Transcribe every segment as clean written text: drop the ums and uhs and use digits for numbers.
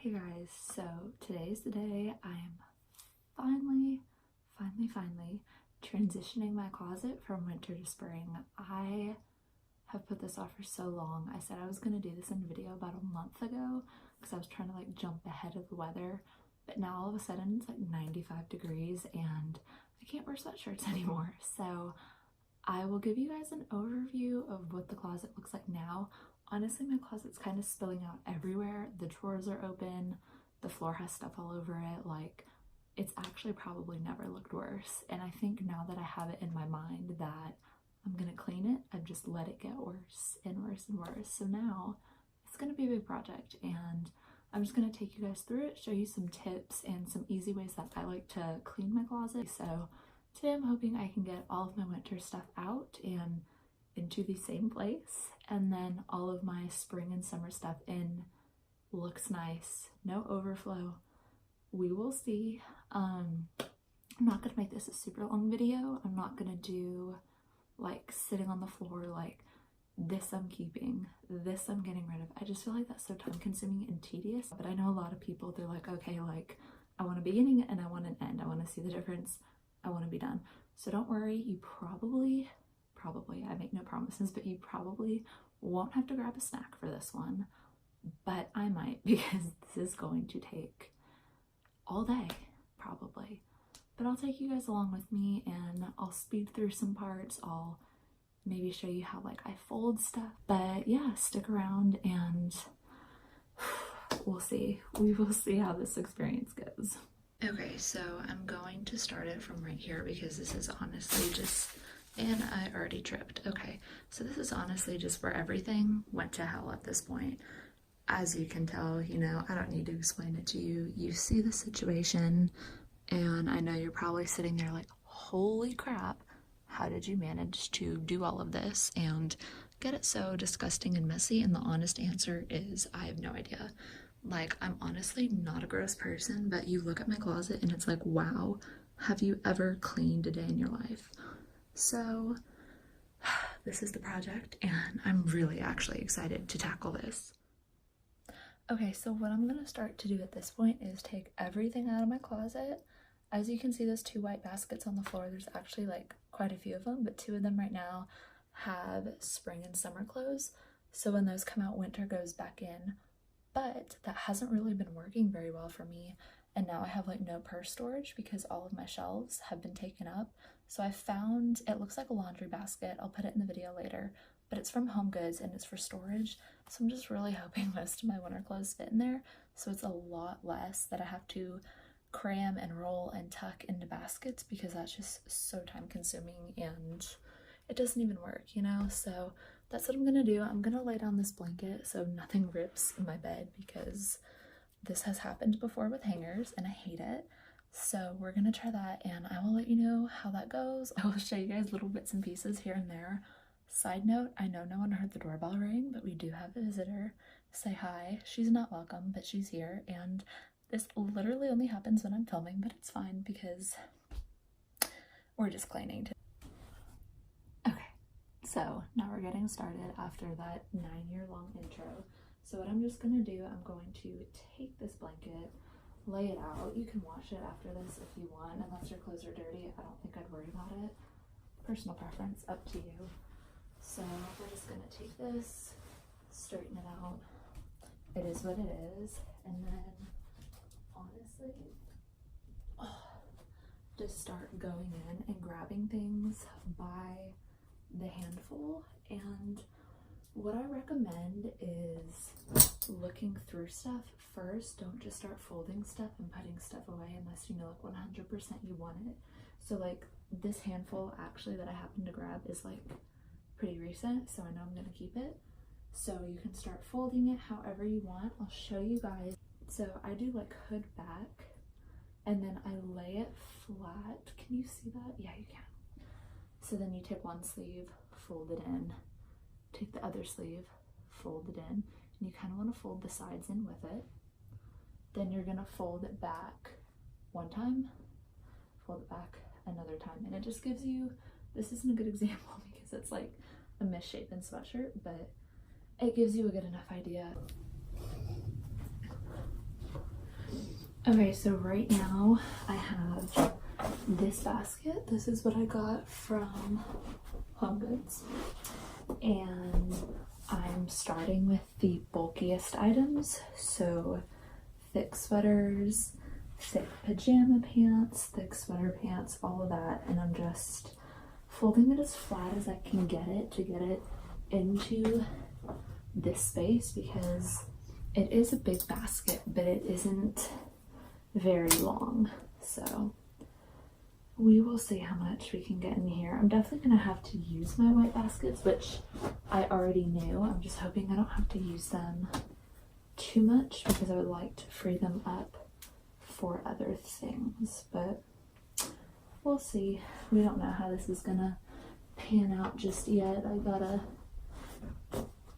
Hey guys, so today's the day I'm finally transitioning my closet from winter to spring. I have put this off for so long. I said I was going to do this in a video about a month ago because I was trying to like jump ahead of the weather, but now all of a sudden it's like 95 degrees and I can't wear sweatshirts anymore. So I will give you guys an overview of what the closet looks like now. Honestly, my closet's kind of spilling out everywhere. The drawers are open, the floor has stuff all over it. Like, it's actually probably never looked worse. And I think now that I have it in my mind that I'm gonna clean it, I've just let it get worse and worse and worse. So now it's gonna be a big project and I'm just gonna take you guys through it, show you some tips and some easy ways that I like to clean my closet. So today I'm hoping I can get all of my winter stuff out and into the same place, and then all of my spring and summer stuff in looks nice, no overflow. We will see. I'm not gonna make this a super long video. I'm not gonna do like sitting on the floor like this I'm keeping, this I'm getting rid of. I just feel like that's so time consuming and tedious. But I know a lot of people, they're like, okay, like I want a beginning and I want an end. I want to see the difference. I want to be done. So don't worry, you probably, I make no promises, but you probably won't have to grab a snack for this one, but I might, because this is going to take all day, probably. But I'll take you guys along with me and I'll speed through some parts. I'll maybe show you how like I fold stuff, but yeah, stick around and we'll see. We will see how this experience goes. Okay, so I'm going to start it from right here because this is honestly just, and I already tripped. Okay, so this is honestly just where everything went to hell at this point. As you can tell, you know, I don't need to explain it to you. You see the situation, and I know you're probably sitting there like, holy crap, how did you manage to do all of this and get it so disgusting and messy? And the honest answer is, I have no idea. Like, I'm honestly not a gross person, but you look at my closet and it's like, wow, have you ever cleaned a day in your life? So this is the project and I'm really actually excited to tackle this. Okay, so what I'm gonna start to do at this point is take everything out of my closet. As you can see, those two white baskets on the floor, there's actually like quite a few of them, but two of them right now have spring and summer clothes. So when those come out, winter goes back in. But that hasn't really been working very well for me. And now I have like no purse storage because all of my shelves have been taken up. So I found, it looks like a laundry basket. I'll put it in the video later, but it's from Home Goods and it's for storage. So I'm just really hoping most of my winter clothes fit in there. So it's a lot less that I have to cram and roll and tuck into baskets because that's just so time consuming and it doesn't even work, you know? So that's what I'm gonna do. I'm gonna lay down this blanket so nothing rips in my bed because this has happened before with hangers and I hate it. So we're gonna try that and I will let you know how that goes. I will show you guys little bits and pieces here and there. Side note, I know no one heard the doorbell ring, but we do have a visitor. Say hi. She's not welcome, but she's here, and this literally only happens when I'm filming, but it's fine because we're just cleaning. Okay, so now we're getting started after that 9-year-long intro. So what I'm just gonna do, I'm going to take this blanket, lay it out. You can wash it after this if you want, unless your clothes are dirty. I don't think I'd worry about it. Personal preference, up to you. So we're just gonna take this, straighten it out. It is what it is. And then honestly, just start going in and grabbing things by the handful. And what I recommend is looking through stuff first. Don't just start folding stuff and putting stuff away unless you know like 100% you want it. So like this handful actually that I happened to grab is like pretty recent, so I know I'm gonna keep it. So you can start folding it however you want. I'll show you guys. So I do like hood back and then I lay it flat. Can you see that? Yeah, you can. So then you take one sleeve, fold it in, take the other sleeve, fold it in, and you kind of want to fold the sides in with it. Then you're gonna fold it back one time, fold it back another time, and it just gives you, this isn't a good example because it's like a misshapen sweatshirt, but it gives you a good enough idea. Okay, so right now I have this basket. This is what I got from HomeGoods. And I'm starting with the bulkiest items. So thick sweaters, thick pajama pants, thick sweater pants, all of that. And I'm just folding it as flat as I can get it to get it into this space, because it is a big basket, but it isn't very long. So we will see how much we can get in here. I'm definitely gonna have to use my white baskets, which I already knew. I'm just hoping I don't have to use them too much, because I would like to free them up for other things, but we'll see. We don't know how this is gonna pan out just yet. I gotta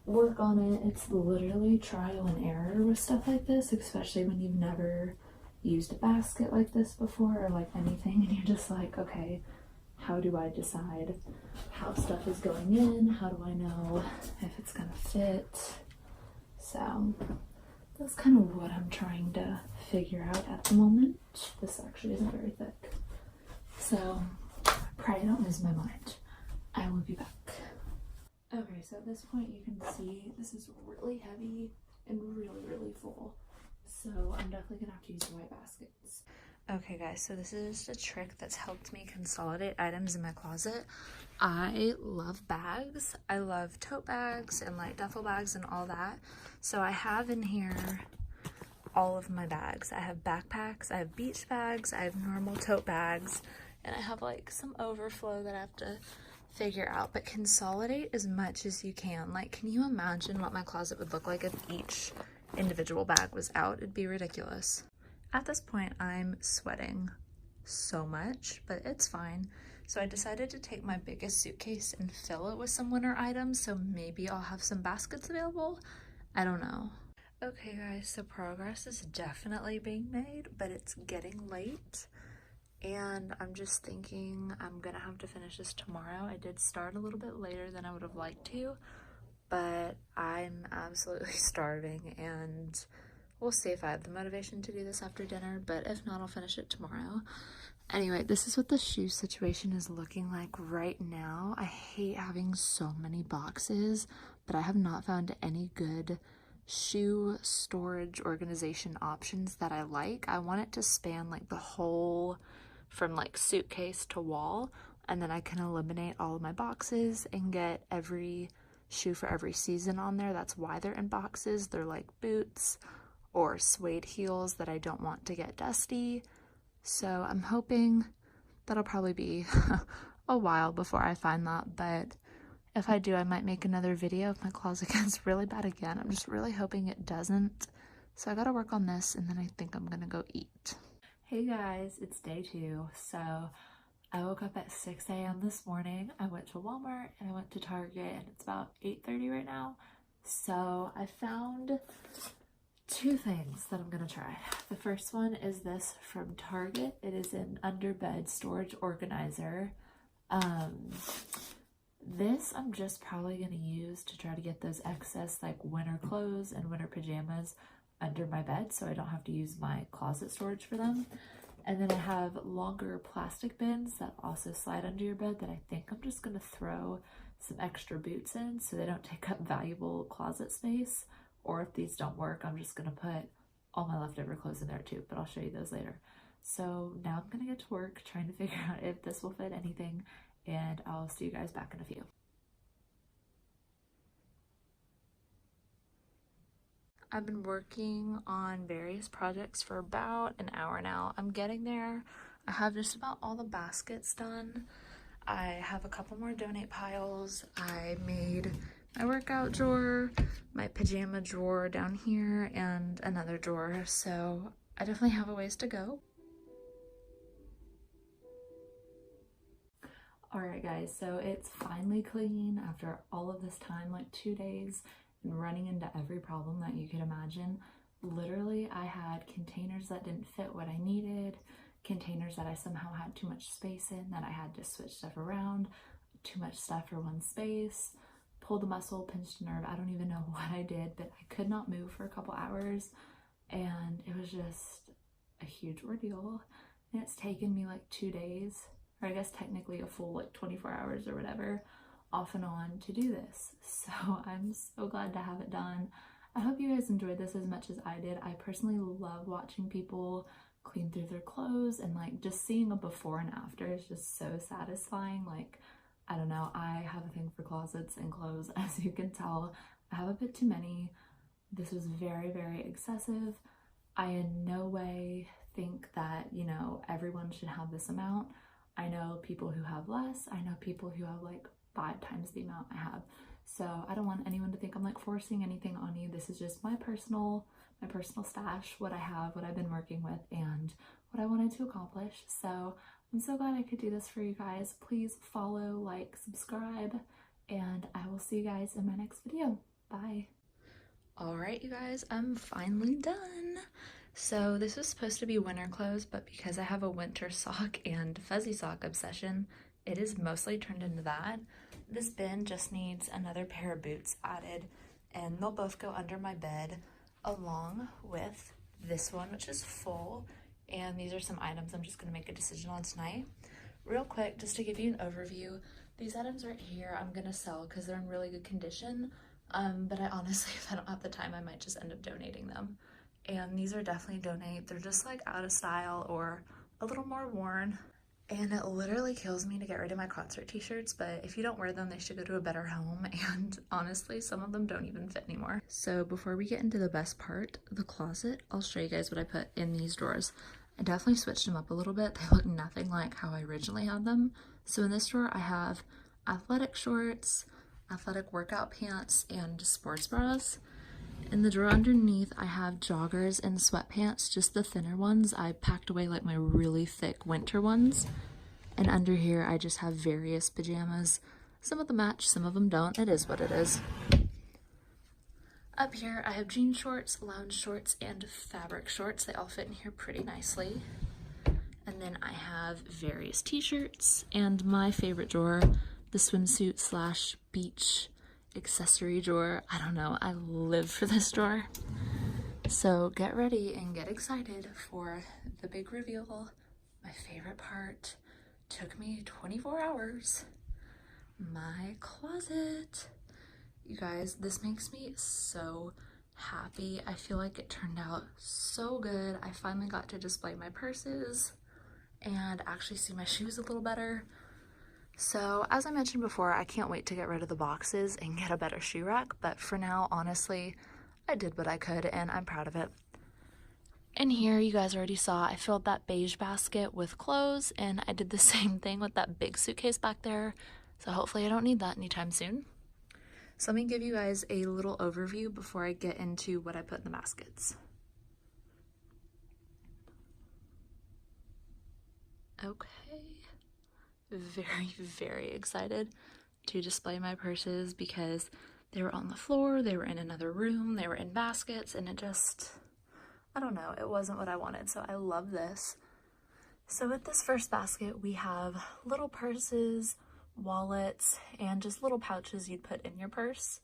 work on it. It's literally trial and error with stuff like this, especially when you've never used a basket like this before, or like anything, and you're just like, okay, how do I decide how stuff is going in? How do I know if it's gonna fit? So that's kind of what I'm trying to figure out at the moment. This actually isn't very thick, so pray I don't lose my mind. I will be back. Okay, so at this point you can see this is really heavy and really full. So I'm definitely gonna have to use the white baskets. Okay guys, so this is a trick that's helped me consolidate items in my closet. I love bags. I love tote bags and like duffel bags and all that. So I have in here all of my bags. I have backpacks, I have beach bags, I have normal tote bags, and I have like some overflow that I have to figure out. But consolidate as much as you can. Like, can you imagine what my closet would look like if each individual bag was out? It'd be ridiculous. At this point I'm sweating so much, but it's fine. So I decided to take my biggest suitcase and fill it with some winter items, so maybe I'll have some baskets available. I don't know. Okay guys, so progress is definitely being made, but it's getting late, and I'm just thinking I'm gonna have to finish this tomorrow. I did start a little bit later than I would have liked to, but I'm absolutely starving, and we'll see if I have the motivation to do this after dinner, but if not, I'll finish it tomorrow. Anyway, this is what the shoe situation is looking like right now. I hate having so many boxes, but I have not found any good shoe storage organization options that I like. I want it to span like the whole, from like suitcase to wall, and then I can eliminate all of my boxes and get every shoe for every season on there. That's why they're in boxes. They're like boots or suede heels that I don't want to get dusty. So I'm hoping that'll probably be a while before I find that, but if I do, I might make another video if my closet gets really bad again. I'm just really hoping it doesn't. So I gotta work on this, and then I think I'm gonna go eat. Hey guys, it's day 2. So I woke up at 6 a.m. this morning. I went to Walmart and I went to Target, and it's about 8:30 right now. So I found 2 things that I'm gonna try. The first one is this from Target. It is an underbed storage organizer. This I'm just probably gonna use to try to get those excess like winter clothes and winter pajamas under my bed, so I don't have to use my closet storage for them. And then I have longer plastic bins that also slide under your bed that I think I'm just gonna throw some extra boots in so they don't take up valuable closet space. Or if these don't work, I'm just gonna put all my leftover clothes in there too, but I'll show you those later. So now I'm gonna get to work trying to figure out if this will fit anything, and I'll see you guys back in a few. I've been working on various projects for about an hour now. I'm getting there. I have just about all the baskets done. I have a couple more donate piles. I made my workout drawer, my pajama drawer down here, and another drawer, so I definitely have a ways to go. Alright guys, so it's finally clean after all of this time, like 2 days, and running into every problem that you could imagine. Literally, I had containers that didn't fit what I needed, containers that I somehow had too much space in that I had to switch stuff around, too much stuff for one space, pulled a muscle, pinched a nerve. I don't even know what I did, but I could not move for a couple hours, and it was just a huge ordeal, and it's taken me like 2 days, or I guess technically a full like 24 hours or whatever, off and on to do this. So I'm so glad to have it done. I hope you guys enjoyed this as much as I did. I personally love watching people clean through their clothes, and like just seeing a before and after is just so satisfying. Like, I don't know, I have a thing for closets and clothes, as you can tell. I have a bit too many. This was very, very excessive. I in no way think that, you know, everyone should have this amount. I know people who have less. I know people who have like 5 times the amount I have. So I don't want anyone to think I'm like forcing anything on you. This is just my personal stash, what I have, what I've been working with, and what I wanted to accomplish. So I'm so glad I could do this for you guys. Please follow, like, subscribe, and I will see you guys in my next video. Bye. Alright, you guys, I'm finally done. So this was supposed to be winter clothes, but because I have a winter sock and fuzzy sock obsession, it is mostly turned into that. This bin just needs another pair of boots added, and they'll both go under my bed along with this one, which is full. And these are some items I'm just going to make a decision on tonight. Real quick, just to give you an overview, these items right here I'm going to sell because they're in really good condition. But I honestly, if I don't have the time, I might just end up donating them. And these are definitely donate. They're just like out of style or a little more worn. And it literally kills me to get rid of my concert t-shirts, but if you don't wear them, they should go to a better home. And honestly, some of them don't even fit anymore. So before we get into the best part, the closet, I'll show you guys what I put in these drawers. I definitely switched them up a little bit. They look nothing like how I originally had them. So in this drawer, I have athletic shorts, athletic workout pants, and sports bras. In the drawer underneath, I have joggers and sweatpants, just the thinner ones. I packed away like my really thick winter ones. And under here, I just have various pajamas. Some of them match, some of them don't. It is what it is. Up here, I have jean shorts, lounge shorts, and fabric shorts. They all fit in here pretty nicely. And then I have various t-shirts, and my favorite drawer, the swimsuit slash beach accessory drawer. I don't know, I live for this drawer. So get ready and get excited for the big reveal. My favorite part. Took me 24 hours. My closet. You guys, this makes me so happy. I feel like it turned out so good. I finally got to display my purses and actually see my shoes a little better. So as I mentioned before, I can't wait to get rid of the boxes and get a better shoe rack, but for now, honestly, I did what I could and I'm proud of it. In here, you guys already saw, I filled that beige basket with clothes, and I did the same thing with that big suitcase back there, so hopefully I don't need that anytime soon. So let me give you guys a little overview before I get into what I put in the baskets. Okay, very, very excited to display my purses because they were on the floor, they were in another room, they were in baskets, and it just, I don't know, it wasn't what I wanted, so I love this. So with this first basket, we have little purses, wallets, and just little pouches you'd put in your purse.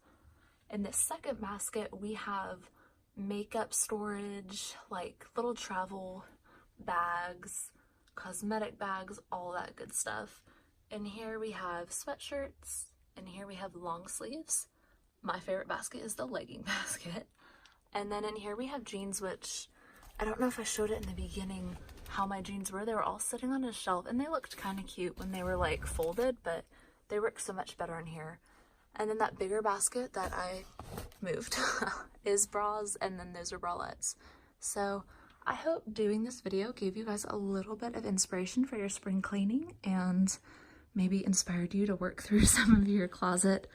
In this second basket, we have makeup storage, like little travel bags, cosmetic bags, all that good stuff. And here we have sweatshirts, and here we have long sleeves. My favorite basket is the legging basket. And then in here we have jeans, which I don't know if I showed it in the beginning how my jeans were. They were all sitting on a shelf and they looked kind of cute when they were like folded, but they work so much better in here. And then that bigger basket that I moved is bras, and then those are bralettes. So I hope doing this video gave you guys a little bit of inspiration for your spring cleaning and maybe inspired you to work through some of your closet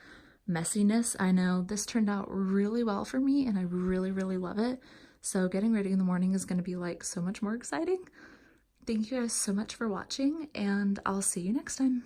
messiness. I know this turned out really well for me and I really, really love it. So getting ready in the morning is going to be like so much more exciting. Thank you guys so much for watching, and I'll see you next time.